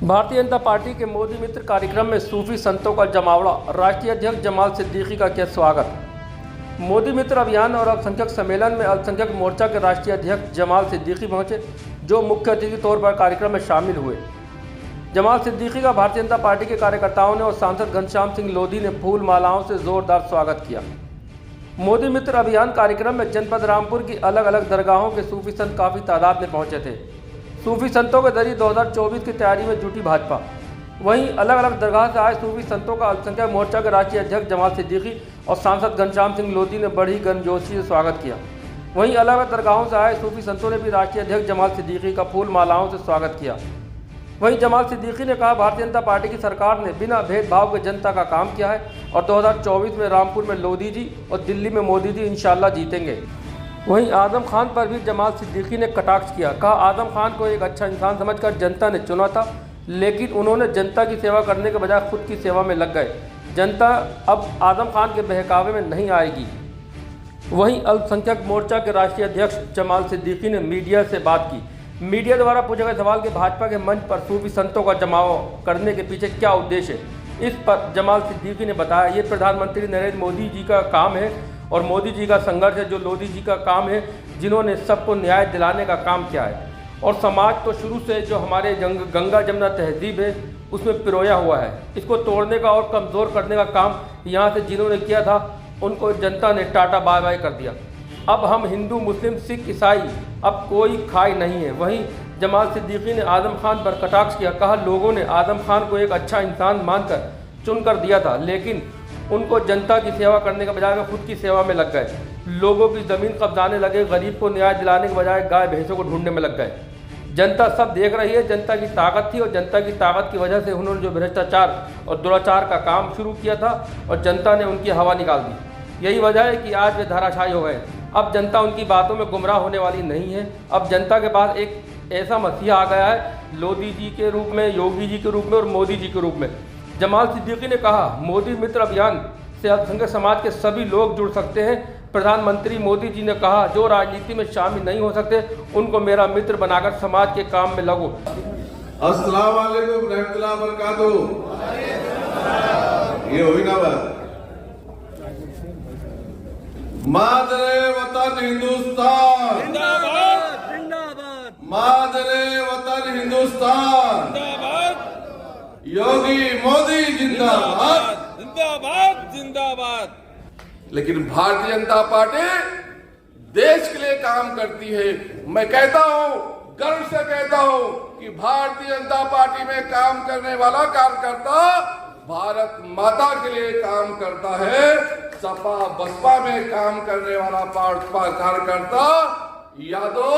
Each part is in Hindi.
भारतीय जनता पार्टी के मोदी मित्र कार्यक्रम में सूफी संतों का जमावड़ा, राष्ट्रीय अध्यक्ष जमाल सिद्दीकी का किया स्वागत। मोदी मित्र अभियान और अल्पसंख्यक सम्मेलन में अल्पसंख्यक मोर्चा के राष्ट्रीय अध्यक्ष जमाल सिद्दीकी पहुंचे, जो मुख्य अतिथि के तौर पर कार्यक्रम में शामिल हुए। जमाल सिद्दीकी का भारतीय जनता पार्टी के कार्यकर्ताओं ने और सांसद घनश्याम सिंह लोधी ने फूल मालाओं से जोरदार स्वागत किया। मोदी मित्र अभियान कार्यक्रम में जनपद रामपुर की अलग अलग दरगाहों के सूफी संत काफ़ी तादाद में पहुंचे थे। सूफी संतों के जरिए 2024 की तैयारी में जुटी भाजपा। वहीं अलग अलग दरगाह से आए सूफी संतों का अल्पसंख्यक मोर्चा के राष्ट्रीय अध्यक्ष जमाल सिद्दीकी और सांसद घनश्याम सिंह लोधी ने बड़ी गर्मजोशी से स्वागत किया। वहीं अलग अलग दरगाहों से आए सूफी संतों ने भी राष्ट्रीय अध्यक्ष जमाल सिद्दीकी का फूल मालाओं से स्वागत किया। वहीं जमाल सिद्दीकी ने कहा, भारतीय जनता पार्टी की सरकार ने बिना भेदभाव के जनता का काम किया है और 2024 में रामपुर में लोधी जी और दिल्ली में मोदी जी इंशाल्लाह जीतेंगे। वहीं आजम खान पर भी जमाल सिद्दीकी ने कटाक्ष किया। कहा, आजम खान को एक अच्छा इंसान समझकर जनता ने चुना था, लेकिन उन्होंने जनता की सेवा करने के बजाय खुद की सेवा में लग गए। जनता अब आजम खान के बहकावे में नहीं आएगी। वहीं अल्पसंख्यक मोर्चा के राष्ट्रीय अध्यक्ष जमाल सिद्दीकी ने मीडिया से बात की। मीडिया द्वारा पूछे गए सवाल के भाजपा के मंच पर सूफी संतों का जमाव करने के पीछे क्या उद्देश्य है, इस पर जमाल सिद्दीकी ने बताया, ये प्रधानमंत्री नरेंद्र मोदी जी का काम है और मोदी जी का संघर्ष है, जो लोधी जी का काम है, जिन्होंने सबको न्याय दिलाने का काम किया है। और समाज तो शुरू से जो हमारे गंगा जमुना तहजीब है उसमें पिरोया हुआ है। इसको तोड़ने का और कमज़ोर करने का काम यहाँ से जिन्होंने किया था, उनको जनता ने टाटा बाय बाय कर दिया। अब हम हिंदू, मुस्लिम, सिख, ईसाई अब कोई खाई नहीं है। वहीं जमाल सिद्दीकी ने आजम खान पर कटाक्ष किया। कहा, लोगों ने आजम खान को एक अच्छा इंसान मानकर चुनकर दिया था, लेकिन उनको जनता की सेवा करने के बजाय वे खुद की सेवा में लग गए। लोगों की ज़मीन कब्जाने लगे, गरीब को न्याय दिलाने के बजाय गाय भैंसों को ढूंढने में लग गए। जनता सब देख रही है, जनता की ताकत थी और जनता की ताकत की वजह से उन्होंने जो भ्रष्टाचार और दुराचार का काम शुरू किया था और जनता ने उनकी हवा निकाल दी। यही वजह है कि आज वे धाराशायी हो गए। अब जनता उनकी बातों में गुमराह होने वाली नहीं है। अब जनता के पास एक ऐसा मसीहा आ गया है, लोधी जी के रूप में, योगी जी के रूप में और मोदी जी के रूप में। जमाल सिद्दीकी ने कहा, मोदी मित्र अभियान से अल्पसंख्यक समाज के सभी लोग जुड़ सकते हैं। प्रधानमंत्री मोदी जी ने कहा, जो राजनीति में शामिल नहीं हो सकते उनको मेरा मित्र बनाकर समाज के काम में लगो। अस्सलाम वालेकुम रहमतुल्लाह बरकातहू। ये हुई ना बात। मादरे वतन हिंदुस्तान जिंदाबाद, जिंदाबाद। मादरे वतन हिंदुस्तान जिंदाबाद। योगी मोदी जिंदाबाद, जिंदाबाद, जिंदाबाद। लेकिन भारतीय जनता पार्टी देश के लिए काम करती है। मैं कहता हूं, गर्व से कहता हूं कि भारतीय जनता पार्टी में काम करने वाला कार्यकर्ता भारत माता के लिए काम करता है। सपा बसपा में काम करने वाला कार्यकर्ता यादव,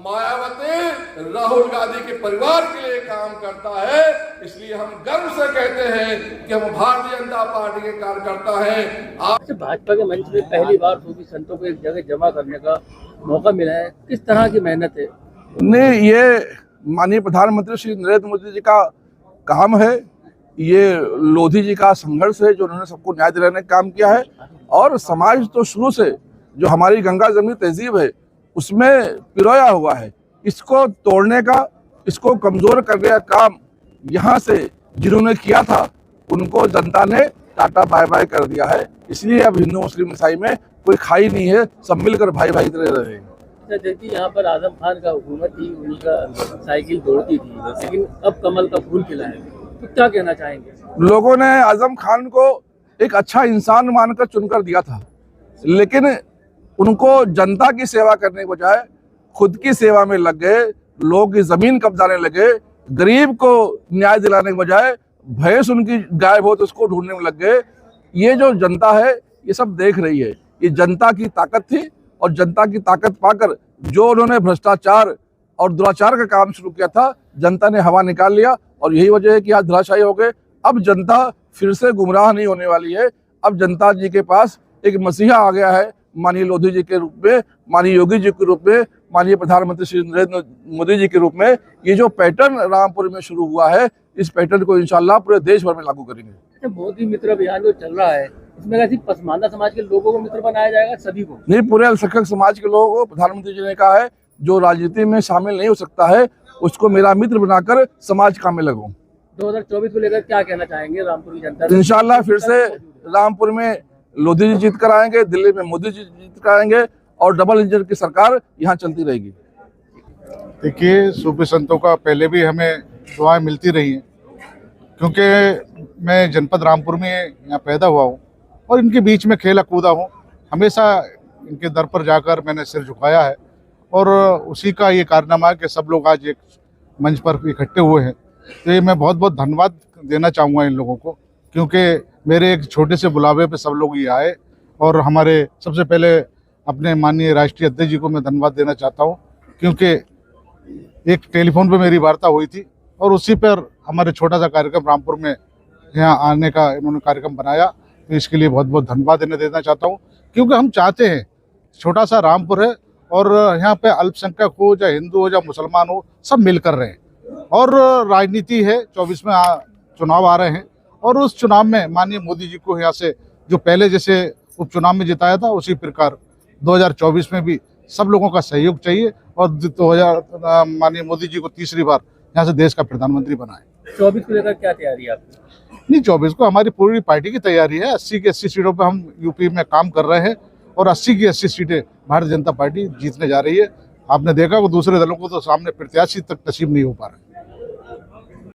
मायावती, राहुल गांधी के परिवार के लिए काम करता है। इसलिए हम गर्व से कहते हैं कि हम भारतीय जनता पार्टी के कार्यकर्ता हैं। आज भाजपा के मंच में पहली बार सूफी संतों को एक जगह जमा करने का मौका मिला है, किस तरह की मेहनत है? नहीं, ये माननीय प्रधानमंत्री श्री नरेंद्र मोदी जी का काम है, ये लोधी जी का संघर्ष है, जो उन्होंने सबको न्याय दिलाने का काम किया है। और समाज तो शुरू से जो हमारी गंगा जमुनी तहजीब है उसमें पिरोया हुआ है। इसको तोड़ने का, इसको कमजोर करने का काम यहाँ से जिन्होंने किया था उनको जनता ने टाटा बाय बाय कर दिया है। इसलिए अब हिंदू, मुस्लिम, ईसाई में कोई खाई नहीं है, सब मिलकर भाई भाई तरह रहे। देखिए, यहाँ पर आजम खान का हुकूमत थी, उनका साइकिल दौड़ती थी, लेकिन अब कमल का फूल खिला है, तो क्या कहना चाहेंगे? लोगों ने आजम खान को एक अच्छा इंसान मानकर चुनकर दिया था, लेकिन उनको जनता की सेवा करने के बजाय खुद की सेवा में लग गए। लोगों की जमीन कब्जाने लगे, गरीब को न्याय दिलाने के बजाय भैंस उनकी गायब हो तो उसको ढूंढने में लग गए। ये जो जनता है ये सब देख रही है, ये जनता की ताकत थी और जनता की ताकत पाकर जो उन्होंने भ्रष्टाचार और दुराचार का काम शुरू किया था, जनता ने हवा निकाल लिया और यही वजह है कि आज धराशायी हो गए। अब जनता फिर से गुमराह नहीं होने वाली है। अब जनता जी के पास एक मसीहा आ गया है, माननीय लोधी जी के रूप में, माननीय योगी जी के रूप में, माननीय प्रधानमंत्री श्री नरेंद्र मोदी जी के रूप में। ये जो पैटर्न रामपुर में शुरू हुआ है, इस पैटर्न को इंशाल्लाह पूरे देश भर में लागू करेंगे। मोदी मित्र अभियान जो चल रहा है, इसमें सिर्फ पसमानदा समाज के लोगों को मित्र बनाया जाएगा, सभी को नहीं, पूरे अल्पसंख्यक समाज के लोगों को प्रधानमंत्री जी ने कहा है जो राजनीति में शामिल नहीं हो सकता है उसको मेरा मित्र बनाकर समाज काम में लगूं। 2024 को लेकर क्या कहना चाहेंगे रामपुर की जनता से? इंशाल्लाह फिर से रामपुर में लोधी जी जीत कर आएंगे, दिल्ली में मोदी जी जीत कर आएंगे और डबल इंजन की सरकार यहाँ चलती रहेगी। देखिए, सूफी संतों का पहले भी हमें दुआएं मिलती रही हैं, क्योंकि मैं जनपद रामपुर में यहाँ पैदा हुआ हूँ और इनके बीच में खेला कूदा हूँ। हमेशा इनके दर पर जाकर मैंने सिर झुकाया है और उसी का ये कारनामा है कि सब लोग आज एक मंच पर इकट्ठे हुए हैं। तो ये मैं बहुत बहुत धन्यवाद देना चाहूँगा इन लोगों को, क्योंकि मेरे एक छोटे से बुलावे पे सब लोग ये आए। और हमारे सबसे पहले अपने माननीय राष्ट्रीय अध्यक्ष जी को मैं धन्यवाद देना चाहता हूँ, क्योंकि एक टेलीफोन पे मेरी वार्ता हुई थी और उसी पर हमारे छोटा सा कार्यक्रम रामपुर में यहाँ आने का इन्होंने कार्यक्रम बनाया। तो इसके लिए बहुत बहुत धन्यवाद इन्हें देना चाहता हूँ, क्योंकि हम चाहते हैं, छोटा सा रामपुर है और यहाँ पे अल्पसंख्यक हो, चाहे हिंदू हो, चाहे मुसलमान हो, सब मिलकर रहे और राजनीति है। 24 में चुनाव आ रहे हैं और उस चुनाव में माननीय मोदी जी को यहाँ से जो पहले जैसे उपचुनाव में जिताया था, उसी प्रकार 2024 में भी सब लोगों का सहयोग चाहिए और माननीय मोदी जी को तीसरी बार यहाँ से देश का प्रधानमंत्री बनाए। 24 को लेकर क्या तैयारी है आपकी? नहीं, 24 को हमारी पूरी पार्टी की तैयारी है। 80 की 80 सीटों पर हम यूपी में काम कर रहे हैं और 80 की 80 सीटें भारतीय जनता पार्टी जीतने जा रही है। आपने देखा वो दूसरे दलों को तो सामने प्रत्याशी तक नसीब नहीं हो पा रहा है।